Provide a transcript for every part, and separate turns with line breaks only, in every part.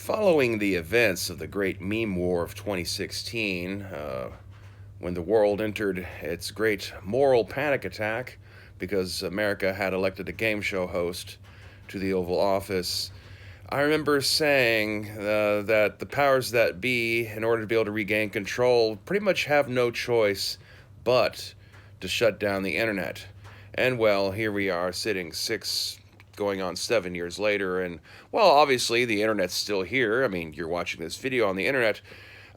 Following the events of the great meme war of 2016, when the world entered its great moral panic attack because America had elected a game show host to the Oval Office, I remember saying that the powers that be, in order to be able to regain control, pretty much have no choice but to shut down the internet. And well, here we are sitting going on 7 years later, and well, obviously the internet's still here. I mean, you're watching this video on the internet.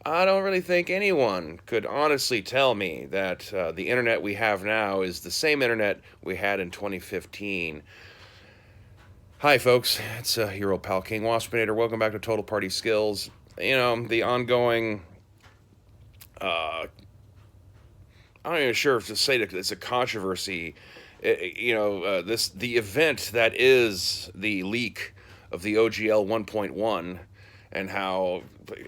I don't really think anyone could honestly tell me that the internet we have now is the same internet we had in 2015. Hi, folks. It's your old pal King Waspinator. Welcome back to Total Party Skills. You know, the ongoing. I'm not even sure if to say that it's a controversy. The event that is the leak of the OGL 1.1, and how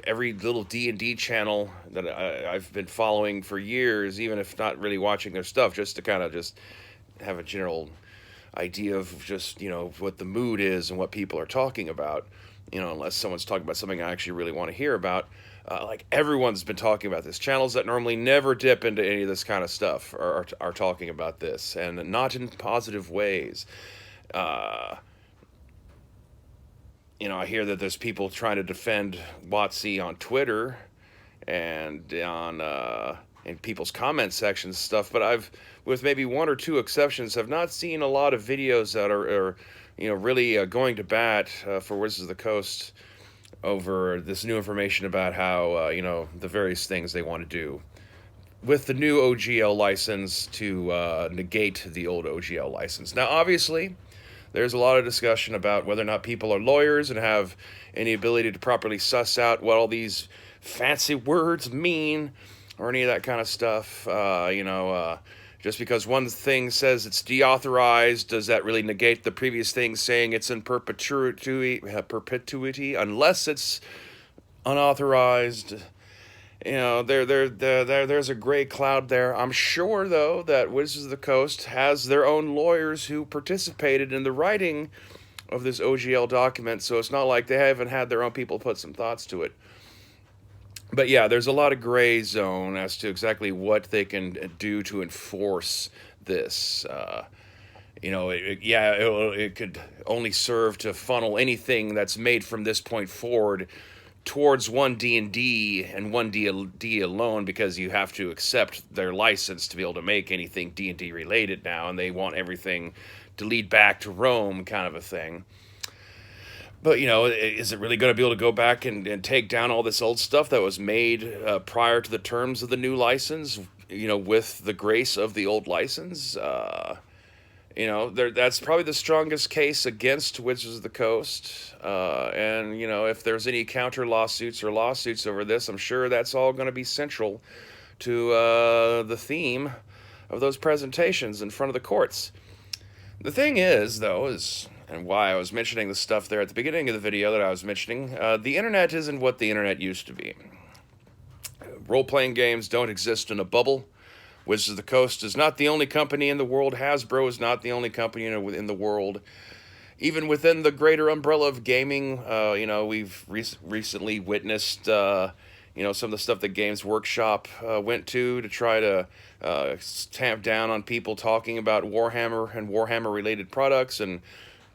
every little D&D channel that I've been following for years, even if not really watching their stuff, just to kind of just have a general idea of just, what the mood is and what people are talking about, unless someone's talking about something I actually really want to hear about. Like everyone's been talking about this. Channels that normally never dip into any of this kind of stuff are talking about this, and not in positive ways. I hear that there's people trying to defend WotC on Twitter and in people's comment sections and stuff, but I've, with maybe one or two exceptions, have not seen a lot of videos that are really going to bat for Wizards of the Coast over this new information about how, the various things they want to do with the new OGL license to negate the old OGL license. Now, obviously, there's a lot of discussion about whether or not people are lawyers and have any ability to properly suss out what all these fancy words mean or any of that kind of stuff. Just because one thing says it's deauthorized, does that really negate the previous thing saying it's in perpetuity unless it's unauthorized? There's a gray cloud there. I'm sure, though, that Wizards of the Coast has their own lawyers who participated in the writing of this OGL document, so it's not like they haven't had their own people put some thoughts to it. But yeah, there's a lot of gray zone as to exactly what they can do to enforce this. It could only serve to funnel anything that's made from this point forward towards one D&D and one D alone, because you have to accept their license to be able to make anything D&D related now, and they want everything to lead back to Rome, kind of a thing. But, is it really going to be able to go back and take down all this old stuff that was made prior to the terms of the new license, with the grace of the old license? That's probably the strongest case against Wizards of the Coast. If there's any counter lawsuits or lawsuits over this, I'm sure that's all going to be central to the theme of those presentations in front of the courts. The thing is, though, and why I was mentioning the stuff there at the beginning of the video that I was mentioning, the internet isn't what the internet used to be. Role-playing games don't exist in a bubble. Wizards of the Coast is not the only company in the world. Hasbro is not the only company in the world. Even within the greater umbrella of gaming, we've recently witnessed, some of the stuff that Games Workshop went to try to tamp down on people talking about Warhammer and Warhammer-related products, and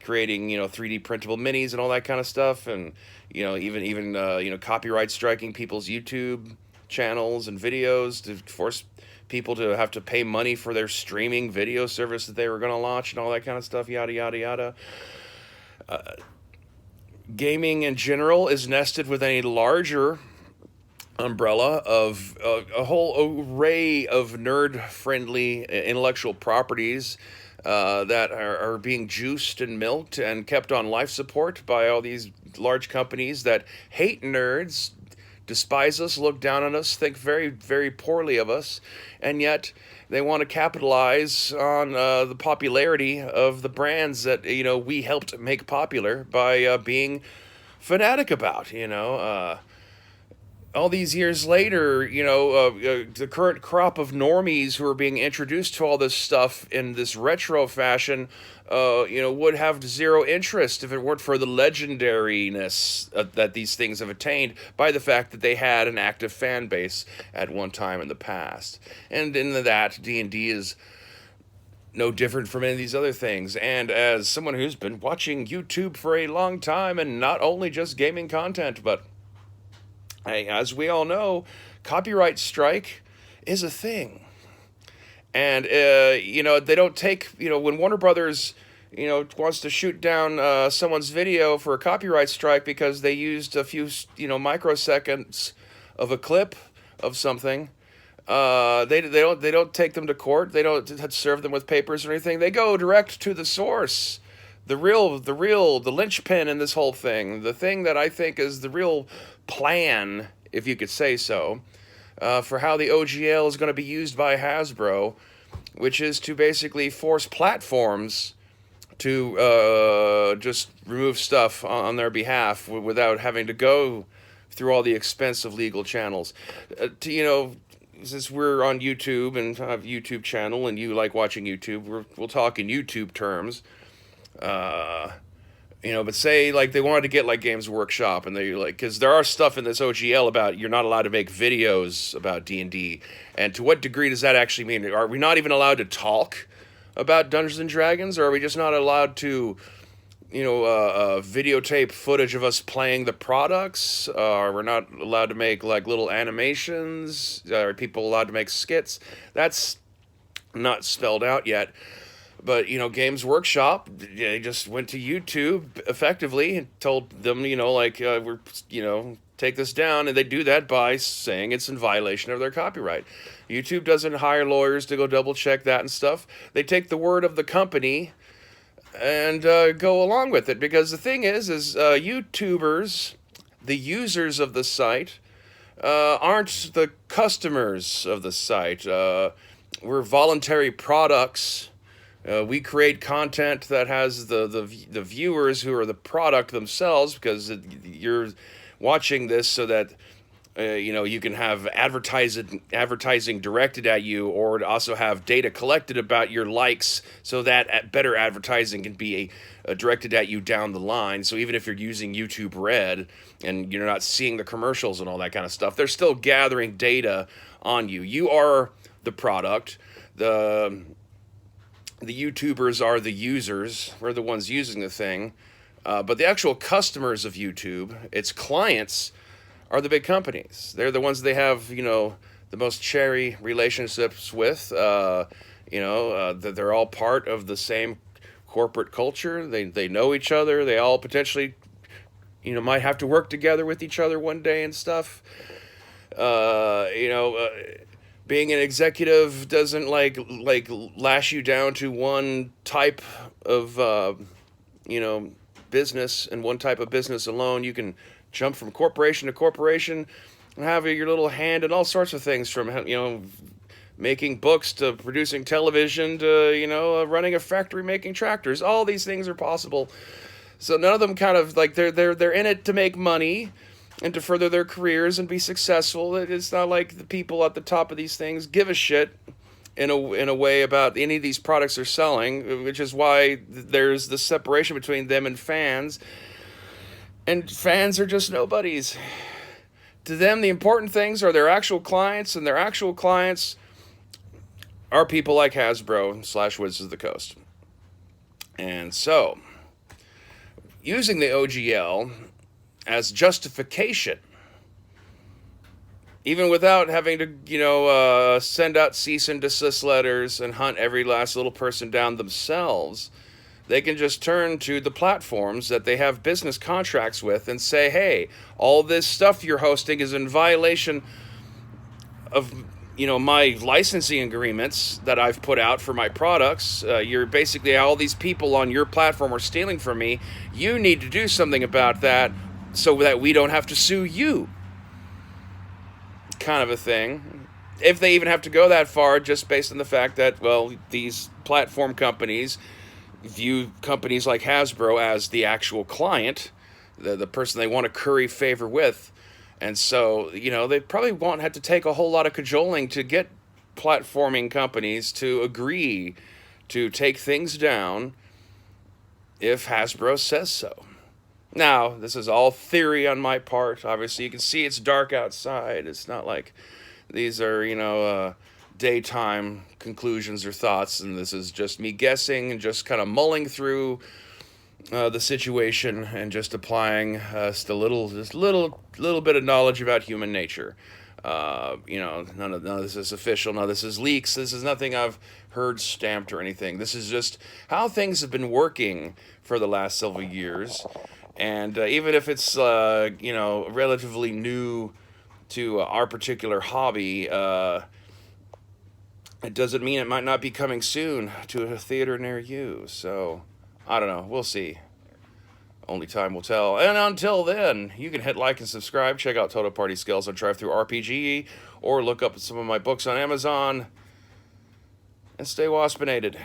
creating 3D printable minis and all that kind of stuff, and even copyright striking people's YouTube channels and videos to force people to have to pay money for their streaming video service that they were going to launch and all that kind of stuff, yada yada yada. Gaming in general is nested within a larger umbrella of a whole array of nerd-friendly intellectual properties that are being juiced and milked and kept on life support by all these large companies that hate nerds, despise us, look down on us, think very, very poorly of us, and yet they want to capitalize on the popularity of the brands that we helped make popular by being fanatic about. All these years later, the current crop of normies who are being introduced to all this stuff in this retro fashion would have zero interest if it weren't for the legendariness that these things have attained by the fact that they had an active fan base at one time in the past. And in that, D&D is no different from any of these other things. And as someone who's been watching YouTube for a long time, and not only just gaming content, but hey, as we all know, copyright strike is a thing. And they don't take, when Warner Brothers, wants to shoot down someone's video for a copyright strike because they used a few, microseconds of a clip of something. They don't take them to court. They don't serve them with papers or anything. They go direct to the source, the linchpin in this whole thing. The thing that I think is the real plan, if you could say so, for how the OGL is going to be used by Hasbro, which is to basically force platforms to just remove stuff on their behalf without having to go through all the expense of legal channels. Since we're on YouTube and have a YouTube channel and you like watching YouTube, we'll talk in YouTube terms. But say like they wanted to get like Games Workshop, and they because there are stuff in this OGL about you're not allowed to make videos about D&D, and to what degree does that actually mean? Are we not even allowed to talk about Dungeons and Dragons, or are we just not allowed to, videotape footage of us playing the products? We're not allowed to make like little animations? Are people allowed to make skits? That's not spelled out yet. But, Games Workshop, they just went to YouTube effectively and told them, take this down. And they do that by saying it's in violation of their copyright. YouTube doesn't hire lawyers to go double check that and stuff. They take the word of the company and go along with it. Because the thing is YouTubers, the users of the site, aren't the customers of the site. We're voluntary products. We create content that has the viewers who are the product themselves, because you're watching this so that you can have advertising directed at you, or also have data collected about your likes so that better advertising can be directed at you down the line. So even if you're using YouTube Red and you're not seeing the commercials and all that kind of stuff, they're still gathering data on you. You are the product. The YouTubers are the users. We're the ones using the thing. But the actual customers of YouTube, its clients, are the big companies. They're the ones they have, the most cherry relationships with. They're all part of the same corporate culture. They know each other. They all potentially, might have to work together with each other one day and stuff. Being an executive doesn't like lash you down to one type of business and one type of business alone. You can jump from corporation to corporation and have your little hand in all sorts of things, from making books to producing television to running a factory making tractors. All these things are possible. So none of them kind of like they're in it to make money and to further their careers and be successful. It's not like the people at the top of these things give a shit in a way about any of these products they're selling, which is why there's the separation between them and fans. And fans are just nobodies. To them, the important things are their actual clients, and their actual clients are people like Hasbro / Wizards of the Coast. And so, using the OGL as justification, even without having to, send out cease and desist letters and hunt every last little person down themselves, they can just turn to the platforms that they have business contracts with and say, hey, all this stuff you're hosting is in violation of, my licensing agreements that I've put out for my products. You're basically, all these people on your platform are stealing from me. You need to do something about that, so that we don't have to sue you, kind of a thing. If they even have to go that far, just based on the fact that, well, these platform companies view companies like Hasbro as the actual client, the person they want to curry favor with. And so, they probably won't have to take a whole lot of cajoling to get platforming companies to agree to take things down if Hasbro says so. Now, this is all theory on my part. Obviously, you can see it's dark outside. It's not like these are, daytime conclusions or thoughts, and this is just me guessing and just kind of mulling through the situation and just applying just a little bit of knowledge about human nature. None of this is official. None of this is leaks. This is nothing I've heard stamped or anything. This is just how things have been working for the last several years. And even if it's, relatively new to our particular hobby, it doesn't mean it might not be coming soon to a theater near you. So, I don't know. We'll see. Only time will tell. And until then, you can hit like and subscribe. Check out Total Party Skills on Drive Through RPG, or look up some of my books on Amazon. And stay waspinated.